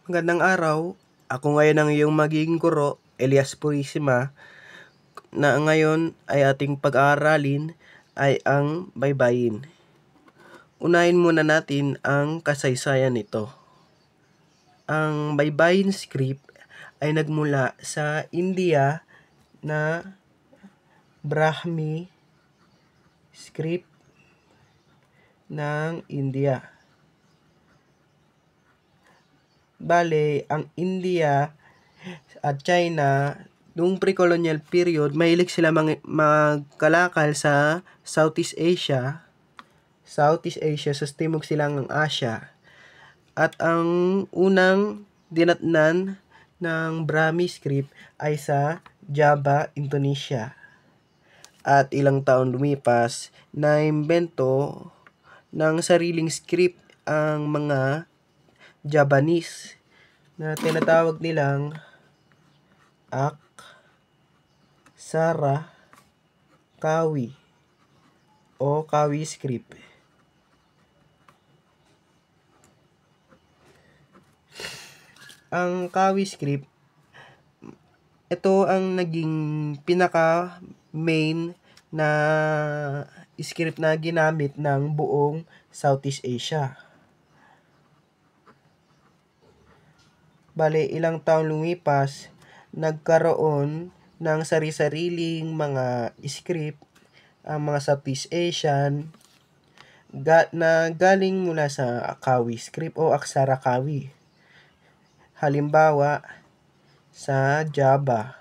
Magandang araw. Ako ngayon ang iyong magiging guro, Elias Purisima, na ngayon ay ating pag-aaralin ay ang baybayin. Unahin muna natin ang kasaysayan nito. Ang baybayin script ay nagmula sa India na Brahmi script ng India. Bale, ang India at China, noong pre-colonial period, mahilig sila magkalakal sa Southeast Asia sa Timog Silangang Asya. At ang unang dinatnan ng Brahmi script ay sa Java, Indonesia. At ilang taon lumipas, naimbento ng sariling script ang mga Javanese na tinatawag nilang Aksara Kawi o Kawi script. Ang Kawi script, ito ang naging pinaka main na script na ginamit ng buong Southeast Asia. Bale, ilang taon lumipas, nagkaroon ng sari-sariling mga script ang mga Southeast Asian na galing mula sa Kawi script o Aksara Kawi. Halimbawa, sa Java,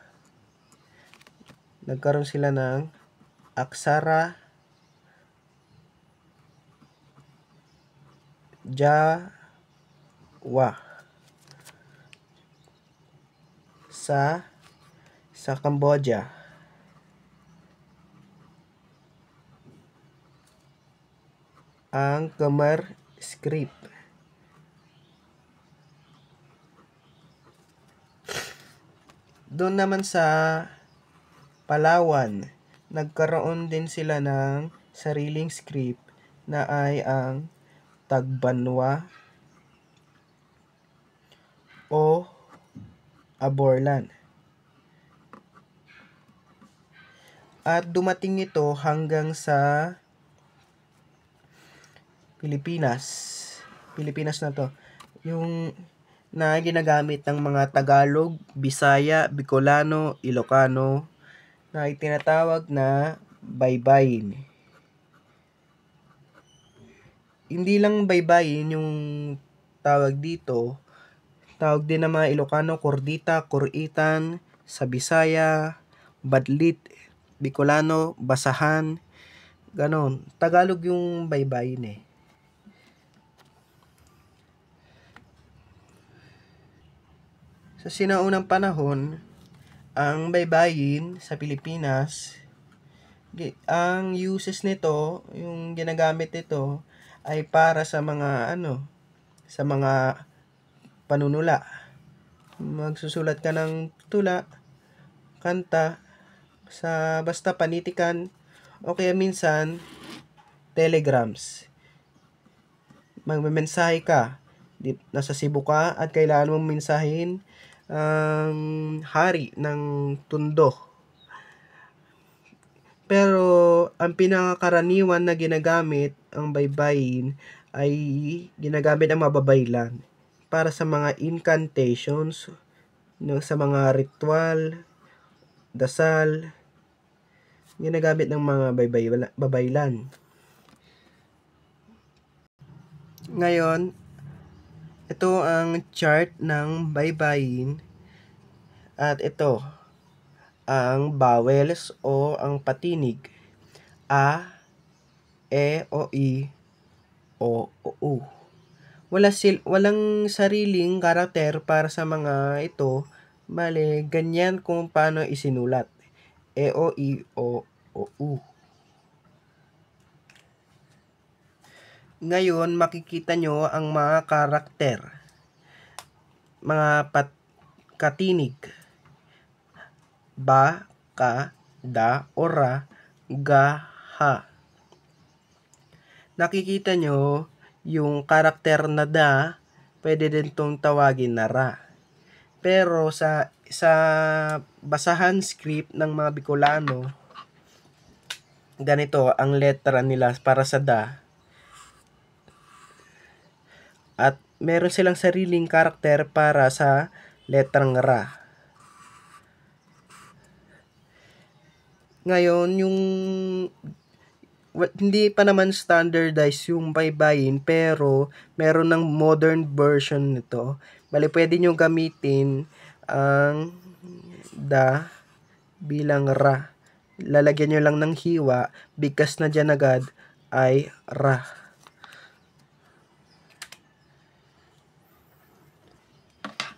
nagkaroon sila ng Aksara Jawa. Sa Cambodia, ang Khmer script. Doon naman sa Palawan, nagkaroon din sila ng sariling script na ay ang Tagbanwa o Aborlan. At dumating ito hanggang sa Pilipinas. Pilipinas na to. Yung na ginagamit ng mga Tagalog, Bisaya, Bicolano, Ilocano na itinatawag na baybayin. Hindi lang baybayin yung tawag dito. Tawag din ng mga Ilocano, Kordita, Kuritan, sa Bisaya, Badlit, Bicolano, Basahan, ganon. Tagalog yung baybayin eh. Sa sinaunang panahon, ang baybayin sa Pilipinas, ang uses nito, yung ginagamit nito ay para sa mga sa mga panunula. Magsusulat ka ng tula, kanta, sa basta panitikan, o kaya minsan telegrams. Magmemensahe ka, nasa Cebu ka at kailangan mong mensahin ang hari ng Tondo. Pero ang pinakakaraniwan na ginagamit ang baybayin ay ginagamit ang mababaylan para sa mga incantations, sa mga ritual, dasal, ginagamit ng mga babaylan. Ngayon, ito ang chart ng baybayin at ito ang vowels o ang patinig. A, E, O, I, O, U. Walang sariling karakter para sa mga ito. Bale, ganyan kung paano isinulat. E, O, I, O, U. Ngayon, makikita nyo ang mga karakter. Mga katinig. Ba, ka, da, ora, ga, ha. Nakikita nyo yung karakter na da, pwede din tong tawagin na ra. Pero sa basahan script ng mga Bicolano, ganito ang letra nila para sa da. At meron silang sariling karakter para sa letrang ra. Ngayon, yung hindi pa naman standardized yung baybayin, pero meron ng modern version nito. Bali, pwede nyo gamitin ang da bilang ra. Lalagyan nyo lang ng hiwa, bigkas na dyan agad ay ra.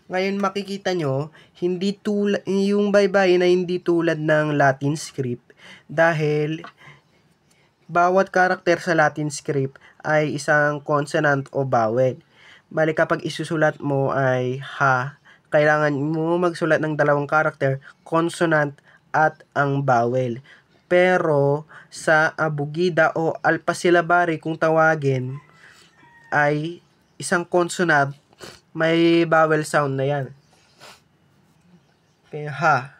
Ngayon makikita nyo, hindi yung baybayin ay hindi tulad ng Latin script dahil bawat karakter sa Latin script ay isang consonant o vowel. Bali kapag isusulat mo ay ha, kailangan mo magsulat ng dalawang karakter, consonant at ang vowel. Pero sa abugida o alpasilabary kung tawagin ay isang consonant, may vowel sound na yan. Kaya ha,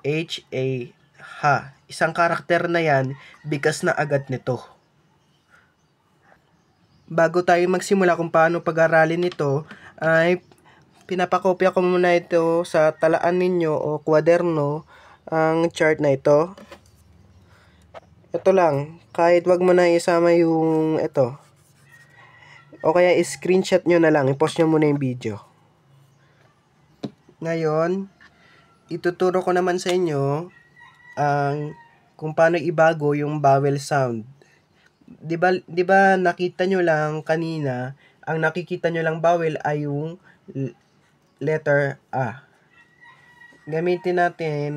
H-A, ha. Isang karakter na yan, bigkas na agad nito. Bago tayo magsimula kung paano pag-aralin ito, ay pinapakopya ko muna ito sa talaan ninyo o kwaderno, ang chart na ito. Ito lang, kahit wag mo na isama yung ito. O kaya screenshot nyo na lang, i-post nyo muna yung video. Ngayon, ituturo ko naman sa inyo ang kung paano ibago yung vowel sound. 'Di ba nakita nyo lang kanina, ang nakikita nyo lang vowel ay yung letter A. Gamitin natin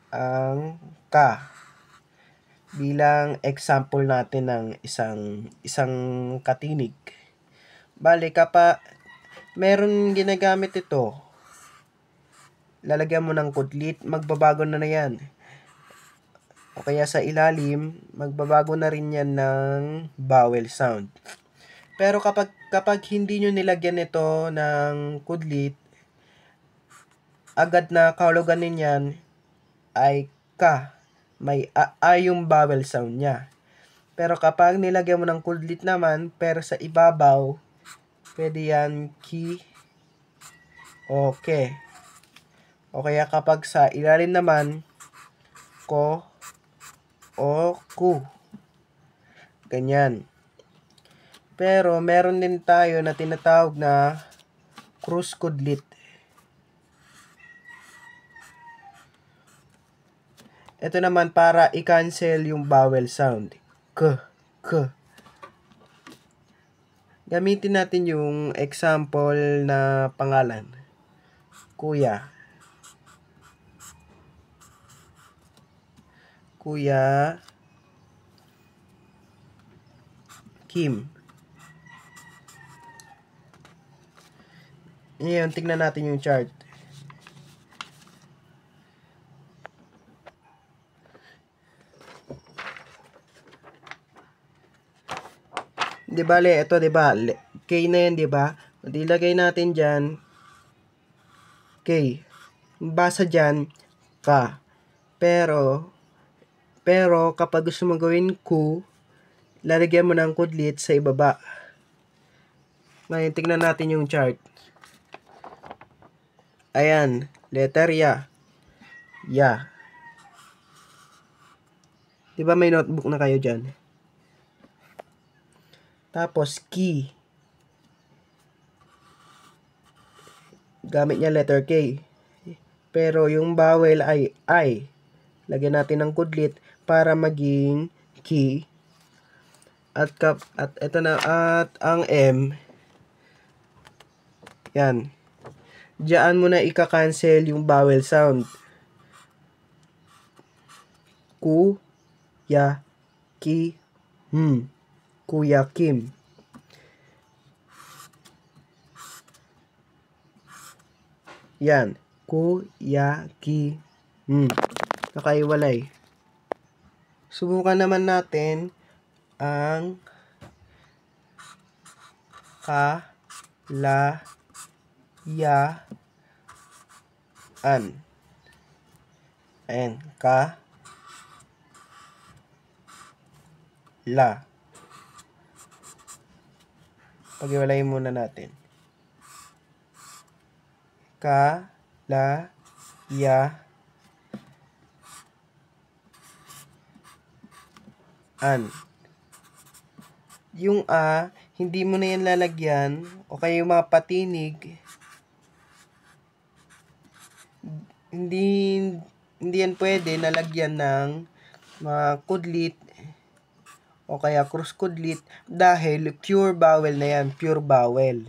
ang ka bilang example natin ng isang katinig. Bale, kapag meron ginagamit ito, lalagyan mo ng kudlit, magbabago na yan. O kaya sa ilalim, magbabago na rin yan ng vowel sound. Pero kapag hindi nyo nilagyan ito ng kudlit, agad na kahulugan ninyan ay ka. May a yung vowel sound niya. Pero kapag nilagyan mo ng kudlit naman, pero sa ibabaw, pwede yan ki, okay. O kaya kapag sa ilalim naman, ko, o ku. Ganyan. Pero meron din tayo na tinatawag na cross kudlit. Ito naman para i-cancel yung vowel sound. K, k. Gamitin natin yung example na pangalan. Kuya. Kuya Kim. Ngayon, tignan natin yung chart. Di ba, ito, di ba? K na yan, di ba? Dilagay natin dyan, K. Basa dyan, ka. Pero kapag gusto mo gawin ku, lalagyan mo ng kudlit sa ibaba. Ngayon, tignan natin yung chart. Ayan, letter ya. Ya. Diba may notebook na kayo dyan? Tapos, ki. Gamit niya letter K. Pero yung vowel ay I. Lagyan natin ng kudlit para maging ki. At ito na, at ang M. Yan. Diyan mo na ika-cancel yung vowel sound. Ku, ya, ki, Kuya Kim. Yan. Kuya Kim. Nakaiwalay. Subukan naman natin ang ka, la, ya, an. Ayan, ka, la. Pag-iwalayin muna natin. Ka, la, ya, an. Yung a, hindi mo na yan lalagyan, o kaya yung mga patinig, hindi yan pwede nalagyan ng mga kudlit o kaya cross kudlit dahil pure vowel na yan, pure vowel.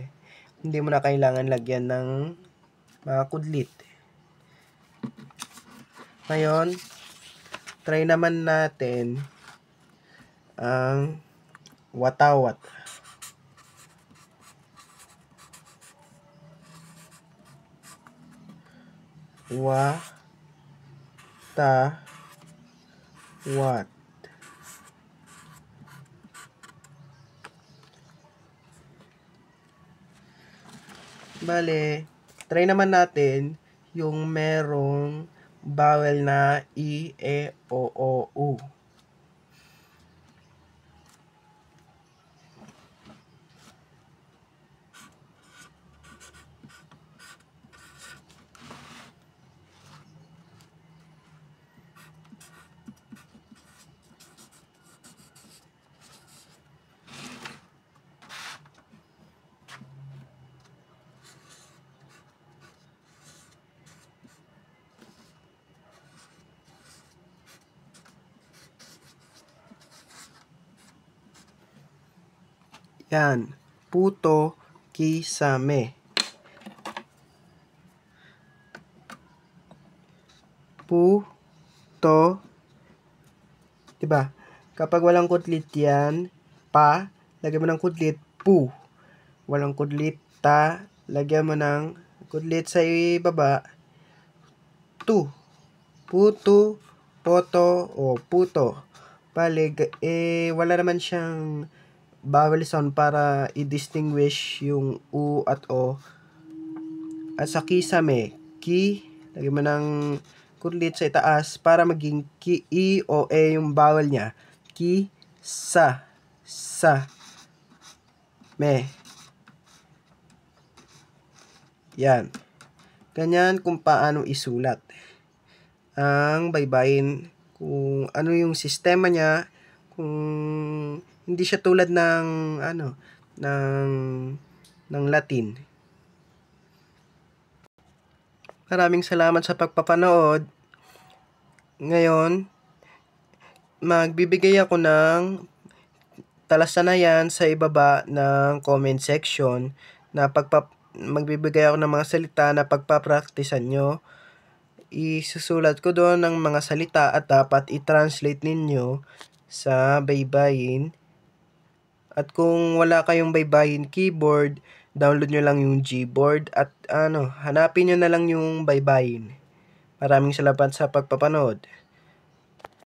Hindi mo na kailangan lagyan ng mga kudlit. Ngayon, try naman natin ang watawat. Wa, ta, wat. Bale, try naman natin yung merong vowel na i, e, o, u. Yan, puto, kisame. Puto, diba? Kapag walang kudlit yan, pa, lagyan mo ng kudlit, pu. Walang kudlit, ta, lagyan mo ng kudlit sa ibaba, tu. Puto, poto, o puto. Bale, wala naman siyang vowel sound para i-distinguish yung u at o. At sa kisame, ki, lagyan mo ng kudlit sa itaas para maging ki, i, o, e yung vowel niya. Ki, sa, me. Yan. Ganyan kung paano isulat ang baybayin, kung ano yung sistema niya, kung hindi siya tulad ng ng Latin. Maraming salamat sa pagpapanood. Ngayon, magbibigay ako ng talasanayan sa ibaba ng comment section na magbibigay ako ng mga salita na pagpapraktisan nyo. Isusulat ko doon ng mga salita at dapat i-translate ninyo sa baybayin. At kung wala kayong baybayin keyboard, download nyo lang yung Gboard at hanapin nyo na lang yung baybayin. Maraming salamat sa pagpapanood.